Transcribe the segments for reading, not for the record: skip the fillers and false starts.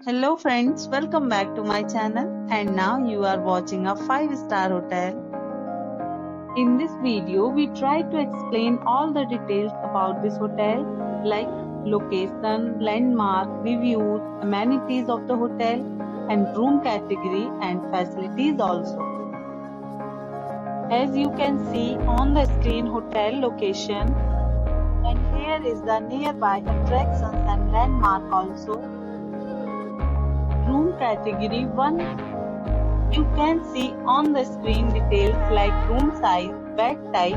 Hello friends, welcome back to my channel and now you are watching a 5-star hotel. In this video, we try to explain all the details about this hotel like location, landmark, reviews, amenities of the hotel and room category and facilities also. As you can see on the screen hotel location, and here is the nearby attractions and landmark also. Room category 1. You can see on the screen details like room size, bed type,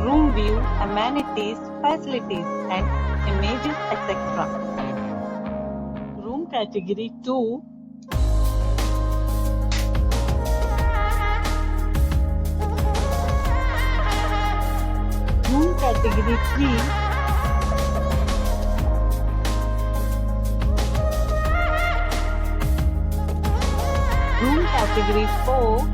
room view, amenities, facilities and images etc. Room category 2. Room category 3. Room category 4.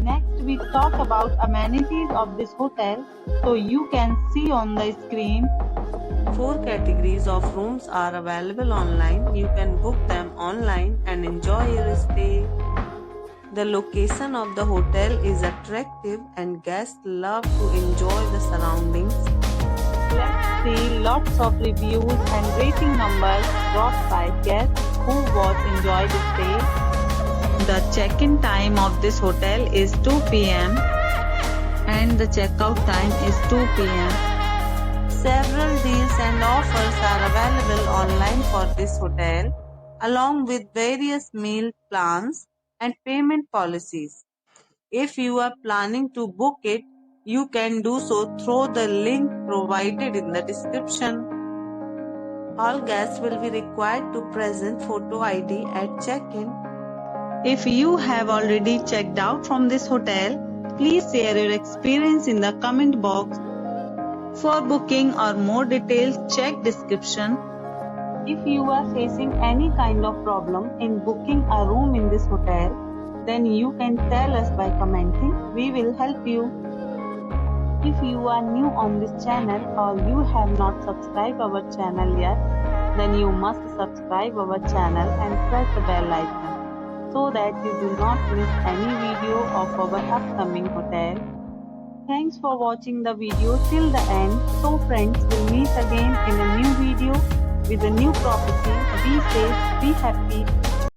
Next we talk about amenities of this hotel. So you can see on the screen. 4 categories of rooms are available online. You can book them online and enjoy your stay. The location of the hotel is attractive and guests love to enjoy the surroundings. Let's see lots of reviews and rating numbers brought by guests who enjoyed the stay. The check-in time of this hotel is 2 p.m. and the checkout time is 2 p.m. Several deals and offers are available online for this hotel, along with various meal plans and payment policies. If you are planning to book it, you can do so through the link provided in the description. All guests will be required to present photo ID at check-in. If you have already checked out from this hotel, please share your experience in the comment box. For booking or more details, check description. If you are facing any kind of problem in booking a room in this hotel, then you can tell us by commenting. We will help you. If you are new on this channel or you have not subscribed our channel yet, then you must subscribe our channel and press the bell icon so that you do not miss any video of our upcoming hotel. Thanks for watching the video till the end. So friends, we'll meet again in a new video with a new property. Be safe, be happy